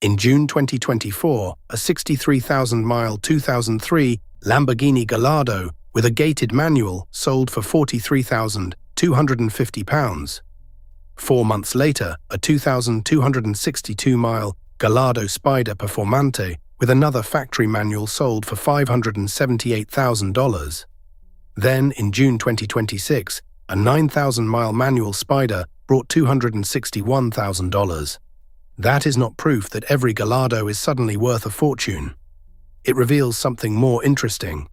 In June 2024, a 63,000-mile 2003 Lamborghini Gallardo with a gated manual sold for £43,250. 4 months later, a 2,262-mile Gallardo Spider Performante with another factory manual sold for $578,000. Then, in June 2026, a 9,000-mile manual Spider brought $261,000. That is not proof that every Gallardo is suddenly worth a fortune. It reveals something more interesting.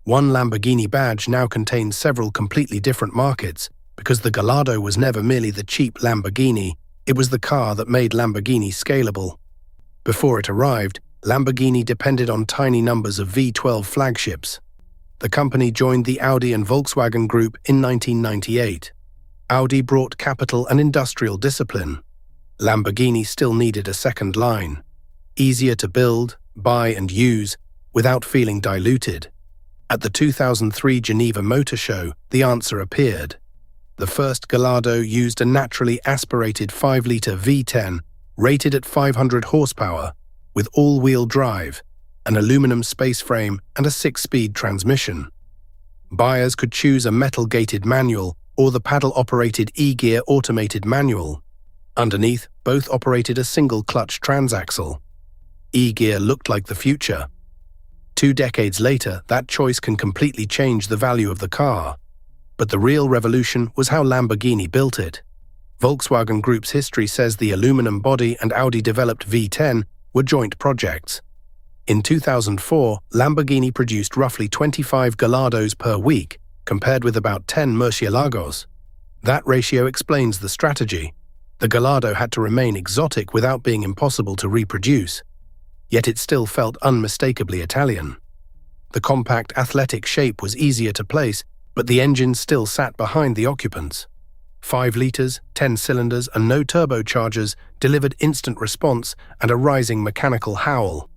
One Lamborghini badge now contains several completely different markets, because the Gallardo was never merely the cheap Lamborghini, it was the car that made Lamborghini scalable. Before it arrived, Lamborghini depended on tiny numbers of V12 flagships. The company joined the Audi and Volkswagen Group in 1998. Audi brought capital and industrial discipline. Lamborghini still needed a second line. Easier to build, buy and use, without feeling diluted. At the 2003 Geneva Motor Show, the answer appeared. The first Gallardo used a naturally aspirated 5-litre V10, rated at 500 horsepower, with all-wheel drive, an aluminum space frame and a 6-speed transmission. Buyers could choose a metal-gated manual or the paddle-operated e-gear automated manual. Underneath, both operated a single-clutch transaxle. E-gear looked like the future. 2 decades later, that choice can completely change the value of the car. But the real revolution was how Lamborghini built it. Volkswagen Group's history says the aluminum body and Audi-developed V10 were joint projects. In 2004, Lamborghini produced roughly 25 Gallardos per week, compared with about 10 Murciélagos. That ratio explains the strategy. The Gallardo had to remain exotic without being impossible to reproduce. Yet it still felt unmistakably Italian. The compact, athletic shape was easier to place, but the engine still sat behind the occupants. 5 litres, 10 cylinders and no turbochargers delivered instant response and a rising mechanical howl.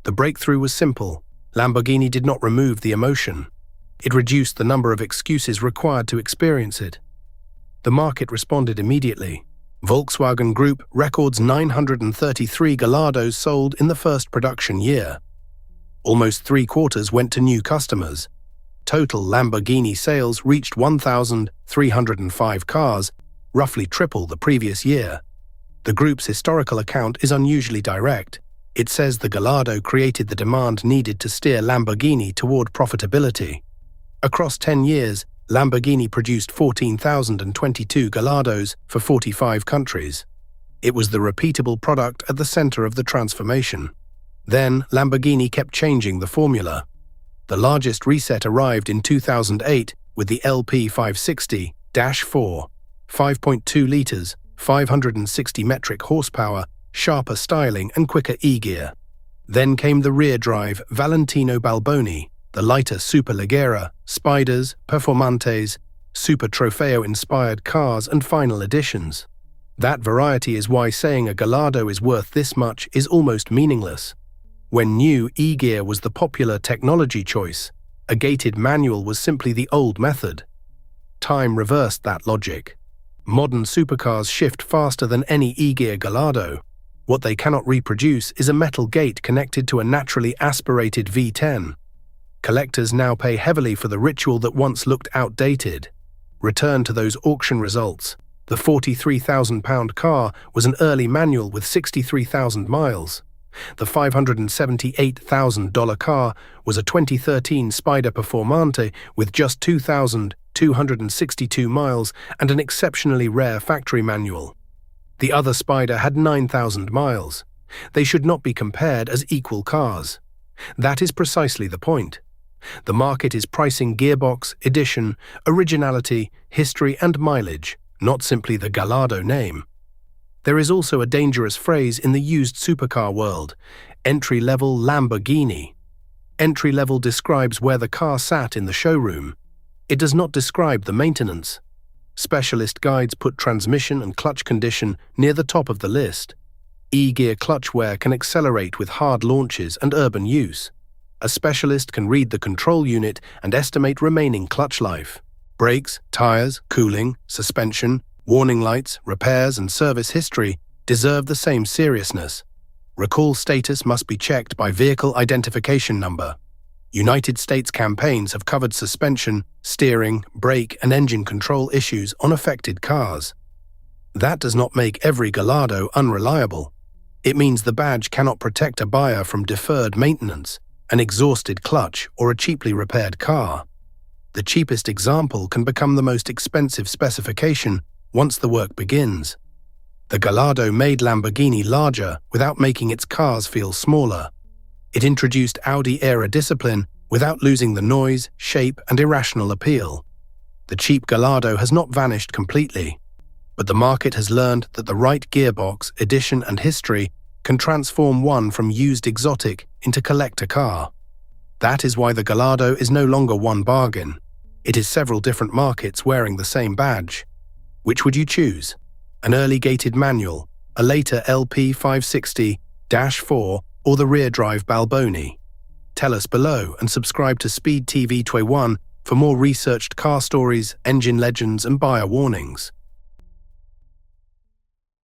The breakthrough was simple. Lamborghini did not remove the emotion. It reduced the number of excuses required to experience it. The market responded immediately. Volkswagen Group records 933 Gallardos sold in the first production year. Almost 3/4 went to new customers. Total Lamborghini sales reached 1,305 cars, roughly triple the previous year. The group's historical account is unusually direct. It says the Gallardo created the demand needed to steer Lamborghini toward profitability. Across 10 years, Lamborghini produced 14,022 Gallardos for 45 countries. It was the repeatable product at the center of the transformation. Then, Lamborghini kept changing the formula. The largest reset arrived in 2008 with the LP 560-4, 5.2 litres, 560 metric horsepower, sharper styling and quicker e-gear. Then came the rear-drive Valentino Balboni, the lighter Superleggera, Spiders, Performantes, Super Trofeo-inspired cars and final editions. That variety is why saying a Gallardo is worth this much is almost meaningless. When new e-gear was the popular technology choice, a gated manual was simply the old method. Time reversed that logic. Modern supercars shift faster than any e-gear Gallardo. What they cannot reproduce is a metal gate connected to a naturally aspirated V10. Collectors now pay heavily for the ritual that once looked outdated. Return to those auction results. The £43,000 car was an early manual with 63,000 miles. The $578,000 car was a 2013 Spider Performante with just 2,262 miles and an exceptionally rare factory manual. The other Spider had 9,000 miles. They should not be compared as equal cars. That is precisely the point. The market is pricing gearbox, edition, originality, history and mileage, not simply the Gallardo name. There is also a dangerous phrase in the used supercar world, entry-level Lamborghini. Entry-level describes where the car sat in the showroom. It does not describe the maintenance. Specialist guides put transmission and clutch condition near the top of the list. E-gear clutch wear can accelerate with hard launches and urban use. A specialist can read the control unit and estimate remaining clutch life. Brakes, tires, cooling, suspension, warning lights, repairs and service history deserve the same seriousness. Recall status must be checked by vehicle identification number. United States campaigns have covered suspension, steering, brake, and engine control issues on affected cars. That does not make every Gallardo unreliable. It means the badge cannot protect a buyer from deferred maintenance, an exhausted clutch, or a cheaply repaired car. The cheapest example can become the most expensive specification once the work begins. The Gallardo made Lamborghini larger without making its cars feel smaller. It introduced Audi-era discipline without losing the noise, shape, and irrational appeal. The cheap Gallardo has not vanished completely, but the market has learned that the right gearbox, edition, and history can transform one from used exotic into collector car. That is why the Gallardo is no longer one bargain. It is several different markets wearing the same badge. Which would you choose? An early gated manual, a later LP 560-4, or the rear-drive Balboni? Tell us below and subscribe to Speed TV 21 for more researched car stories, engine legends, and buyer warnings.